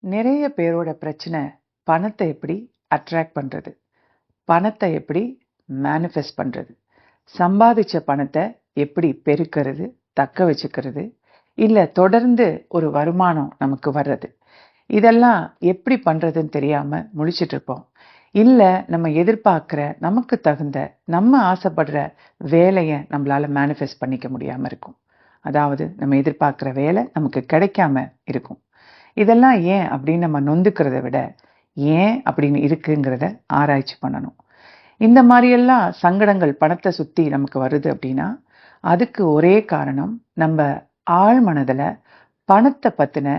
நிறைய பேரோட பிரச்சனை பணத்தை எப்படி அட்ராக்ட் பண்றது, பணத்தை எப்படி மேனிஃபெஸ்ட் பண்றது, சம்பாதிச்ச பணத்தை எப்படி பெருக்கிறது, தக்க வச்சுக்கிறது, இல்ல தொடர்ந்து ஒரு வருமானம் நமக்கு வர்றது. இதெல்லாம் எப்படி பண்றதுன்னு தெரியாம முழிச்சிட்டு இருப்போம். இல்ல நம்ம எதிர்பார்க்கிற, நமக்கு தகுந்த, நம்ம ஆசைப்படுற வேலையை நம்மளால மேனிஃபெஸ்ட் பண்ணிக்க முடியாம இருக்கும். அதாவது நம்ம எதிர்பார்க்கிற வேலை நமக்கு கிடைக்காம இருக்கும். இதெல்லாம் ஏன் அப்படின்னு நம்ம நொந்துக்கிறத விட ஏன் அப்படின்னு இருக்குங்கிறத ஆராய்ச்சி பண்ணணும். இந்த மாதிரியெல்லாம் சங்கடங்கள் பணத்தை சுற்றி நமக்கு வருது அப்படின்னா அதுக்கு ஒரே காரணம் நம்ம ஆழ் மனதில் பணத்தை பற்றின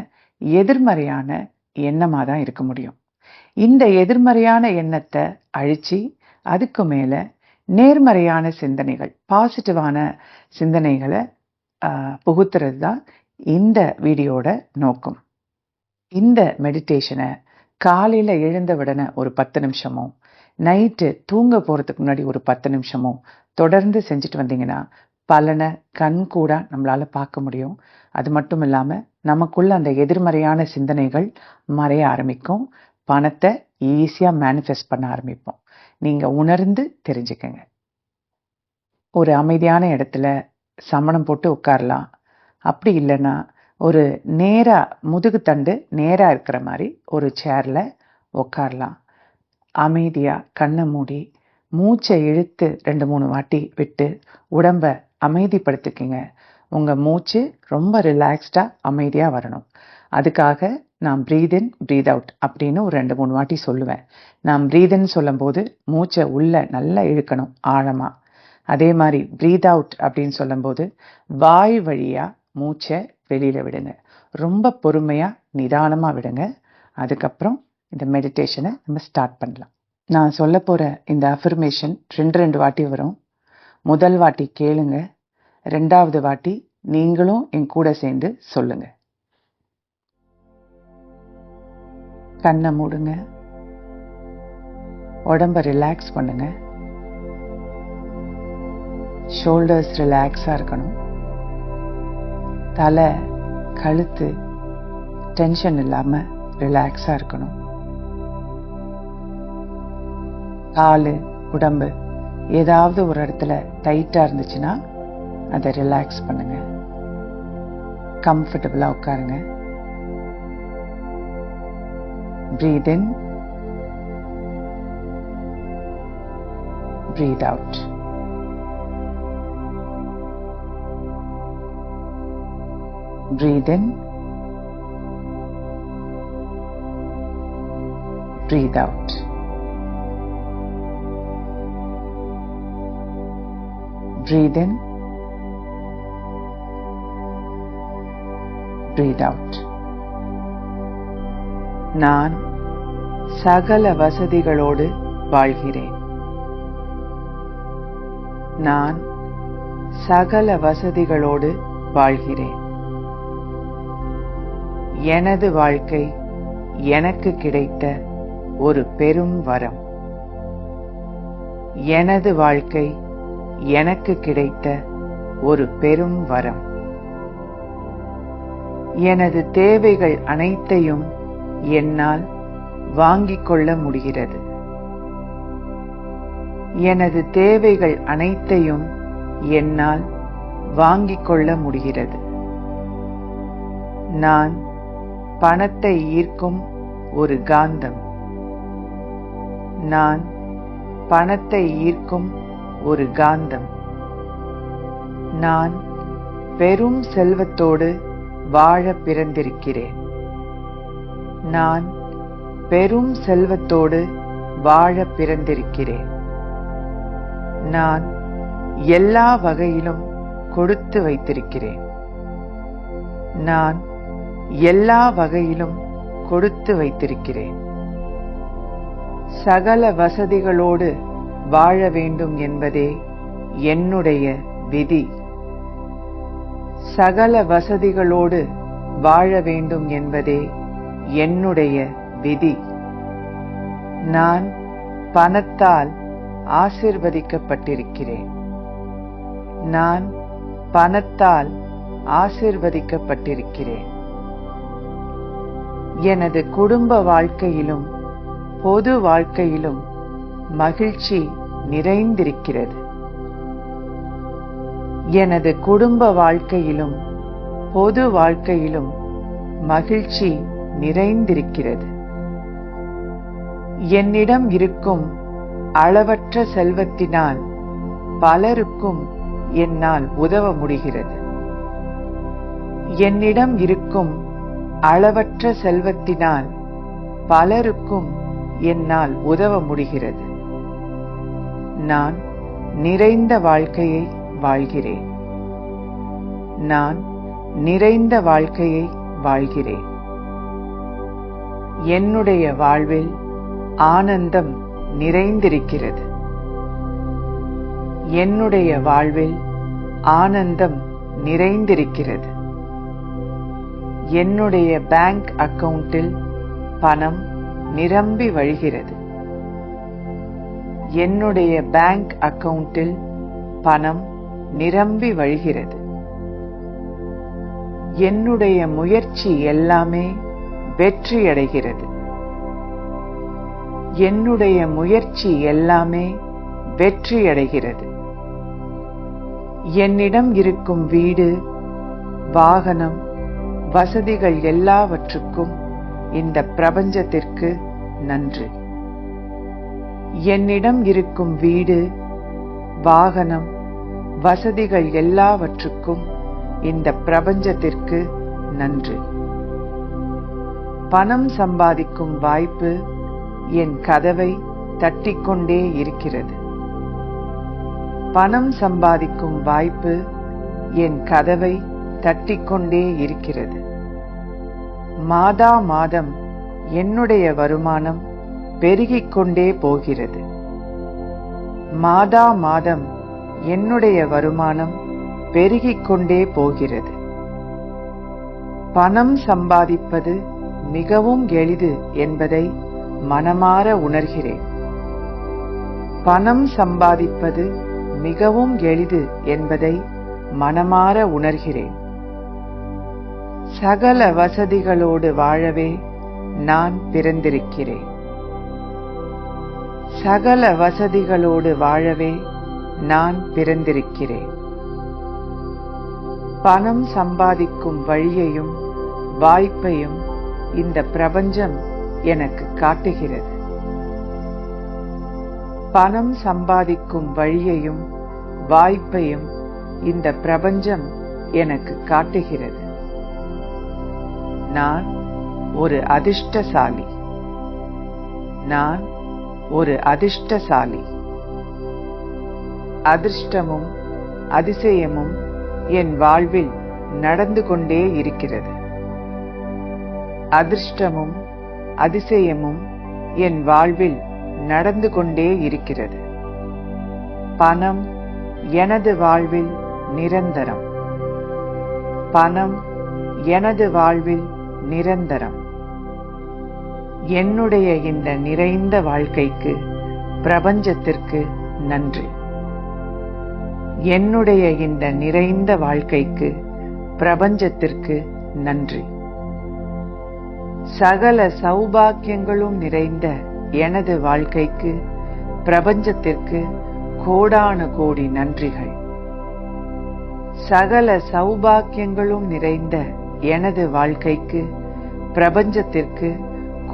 எதிர்மறையான எண்ணமாக தான் இருக்க முடியும். இந்த எதிர்மறையான எண்ணத்தை அழிச்சு அதுக்கு மேலே நேர்மறையான சிந்தனைகள், பாசிட்டிவான சிந்தனைகளை புகுத்துறது தான் இந்த வீடியோட நோக்கம். இந்த மெடிடேஷனை காலையில் எழுந்த உடனே ஒரு 10 நிமிஷமோ, நைட்டு தூங்க போகிறதுக்கு முன்னாடி ஒரு 10 நிமிஷமோ தொடர்ந்து செஞ்சுட்டு வந்தீங்கன்னா பலனை கண் கூட நம்மளால் பார்க்க முடியும். அது மட்டும் இல்லாமல் நமக்குள்ள அந்த எதிர்மறையான சிந்தனைகள் மறைய ஆரம்பிக்கும். பணத்தை ஈஸியாக மேனிஃபெஸ்ட் பண்ண ஆரம்பிப்போம். நீங்கள் உணர்ந்து தெரிஞ்சுக்கங்க. ஒரு அமைதியான இடத்துல சமணம் போட்டு உட்காரலாம். அப்படி இல்லைன்னா ஒரு முதுகு தண்டு நேராக இருக்கிற மாதிரி ஒரு சேரில் உட்காரலாம். அமைதியாக கண்ணை மூடி மூச்சை இழுத்து 2-3 வாட்டி விட்டு உடம்பை அமைதிப்படுத்திக்கிங்க. உங்கள் மூச்சு ரொம்ப ரிலாக்ஸ்டாக அமைதியாக வரணும். அதுக்காக நான் ப்ரீத் இன் ப்ரீத் அவுட் அப்படின்னு ஒரு 2-3 வாட்டி சொல்லுவேன். நான் ப்ரீத் இன் சொல்லும்போது மூச்சை உள்ளே நல்லா இழுக்கணும் ஆழமாக. அதே மாதிரி ப்ரீத் அவுட் அப்படின்னு சொல்லும்போது வாய் வழியாக மூச்சை வெளியில் விடுங்க. ரொம்ப பொறுமையாக நிதானமாக விடுங்க. அதுக்கப்புறம் இந்த மெடிடேஷனை நம்ம ஸ்டார்ட் பண்ணலாம். நான் சொல்ல போகிற இந்த அஃபர்மேஷன் 2 வாட்டி வரும். முதல் வாட்டி கேளுங்க, 2வது வாட்டி நீங்களும் என் கூட சேர்ந்து சொல்லுங்க. கண்ணை மூடுங்க, உடம்ப ரிலாக்ஸ் பண்ணுங்க. ஷோல்டர்ஸ் ரிலாக்ஸாக இருக்கணும். தலை, கழுத்து டென்ஷன் இல்லாமல் ரிலாக்ஸாக இருக்கணும். கால், உடம்பு ஏதாவது ஒரு இடத்துல டைட்டாக இருந்துச்சுன்னா அதை ரிலாக்ஸ் பண்ணுங்க. கம்ஃபர்டபுளாக உட்காருங்க. Breathe in, breathe out. Breathe in, breathe out. Breathe in, breathe out. நான் சகல வசதிகளோடு வாழ்கிறேன். நான் சகல வசதிகளோடு வாழ்கிறேன். எனது வாழ்க்கை எனக்கு கிடைத்த ஒரு பெரும் வரம். எனது வாழ்க்கை எனக்கு கிடைத்த ஒரு பெரும் வரம். எனது தேவைகள் அனைத்தையும் என்னால் வாங்கிக் கொள்ள முடிகிறது. எனது தேவைகள் அனைத்தையும் என்னால் வாங்கிக் கொள்ள முடிகிறது. நான் பணத்தை ஈர்க்கும் ஒரு காந்தம். நான் பணத்தை ஈர்க்கும் ஒரு காந்தம். நான் பெரும் செல்வத்தோடு வாழ பிறந்திருக்கிறேன். நான் பெரும் செல்வத்தோடு வாழ பிறந்திருக்கிறேன். நான் எல்லா வகையிலும் கொடுத்து வைத்திருக்கிறேன். நான் எல்லா வகையிலும் கொடுத்து வைத்திருக்கிறேன். சகல வசதிகளோடு வாழ வேண்டும் என்பதே என்னுடைய விதி. சகல வசதிகளோடு வாழ வேண்டும் என்பதே என்னுடைய விதி. நான் பணத்தால் ஆசீர்வதிக்கப்பட்டிருக்கிறேன். நான் பணத்தால் ஆசீர்வதிக்கப்பட்டிருக்கிறேன். எனது குடும்ப வாழ்க்கையிலும் பொது வாழ்க்கையிலும் மகிழ்ச்சி நிறைந்திருக்கிறது. எனது குடும்ப வாழ்க்கையிலும் பொது வாழ்க்கையிலும் மகிழ்ச்சி நிறைந்திருக்கிறது. என்னிடம் இருக்கும் அளவற்ற செல்வத்தினால் பலருக்கும் என்னால் உதவ முடிகிறது. என்னிடம் இருக்கும் அளவற்ற செல்வத்தினால் பலருக்கும் என்னால் உதவ முடிகிறது. நான் நிறைந்த வாழ்க்கையை வாழ்கிறேன். நான் நிறைந்த வாழ்க்கையை வாழ்கிறேன். என்னுடைய வாழ்வில் ஆனந்தம் நிறைந்திருக்கிறது. என்னுடைய வாழ்வில் ஆனந்தம் நிறைந்திருக்கிறது. என்னுடைய பேங்க் அக்கவுண்டில் பணம் நிரம்பி வழிகிறது. என்னுடைய பேங்க் அக்கவுண்டில் பணம் நிரம்பி வழிகிறது. என்னுடைய முயற்சி எல்லாமே வெற்றியடைகிறது. என்னுடைய முயற்சி எல்லாமே வெற்றியடைகிறது. என்னிடம் இருக்கும் வீடு, வாகனம், வசதிகள் எல்லாவற்றுக்கும் இந்த பிரபஞ்சத்திற்கு நன்றி. என்னிடம் இருக்கும் வீடு, வாகனம், வசதிகள் எல்லாவற்றுக்கும் இந்த பிரபஞ்சத்திற்கு நன்றி. பணம் சம்பாதிக்கும் வாய்ப்பு என் கதவை தட்டிக்கொண்டே இருக்கிறது. பணம் சம்பாதிக்கும் வாய்ப்பு என் கதவை தட்டிக்கொண்டே இருக்கிறது. மாதா மாதம் என்னுடைய வருமானம் பெருகிக் கொண்டே போகிறது. மாதா மாதம் என்னுடைய வருமானம் பெருகிக் கொண்டே போகிறது. பணம் சம்பாதிப்பது மிகவும் எளிது என்பதை மனமாற உணர்கிறேன். பணம் சம்பாதிப்பது மிகவும் எளிது என்பதை மனமாற உணர்கிறேன். சகல வசதிகளோடு வாழவே நான் பிறந்திருக்கிறேன். சகல வசதிகளோடு வாழவே நான் பிறந்திருக்கிறேன். பணம் சம்பாதிக்கும் வழியையும் வாய்ப்பையும் இந்த பிரபஞ்சம் எனக்கு காட்டுகிறது. பணம் சம்பாதிக்கும் வழியையும் வாய்ப்பையும் இந்த பிரபஞ்சம் எனக்கு காட்டுகிறது. நான் ஒரு அதிர்ஷ்டசாலி. நான் ஒரு அதிர்ஷ்டசாலி. அதிர்ஷ்டமும் அதிசயமும் என் வாழ்வில் நடந்து கொண்டே இருக்கிறது. அதிர்ஷ்டமும் அதிசயமும் என் வாழ்வில் நடந்து கொண்டே இருக்கிறது. பணம் எனது வாழ்வில் நிரந்தரம். பணம் எனது வாழ்வில் நிரந்தரம். என்னுடைய இந்த நிறைந்த வாழ்க்கைக்கு பிரபஞ்சத்திற்கு நன்றி. என்னுடைய இந்த நிறைந்த வாழ்க்கைக்கு பிரபஞ்சத்திற்கு நன்றி. சகல சௌபாக்கியங்களும் நிறைந்த எனது வாழ்க்கைக்கு பிரபஞ்சத்திற்கு கோடான கோடி நன்றிகள். சகல சௌபாக்கியங்களும் நிறைந்த எனது வாழ்க்கைக்கு பிரபஞ்சத்திற்கு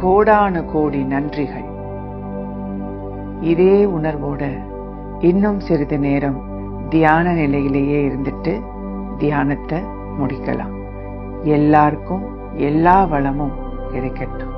கோடான கோடி நன்றிகள். இதே உணர்வோட இன்னும் சிறிது நேரம் தியான நிலையிலேயே இருந்துட்டு தியானத்தை முடிக்கலாம். எல்லாருக்கும் எல்லா வளமும் கிடைக்கட்டும்.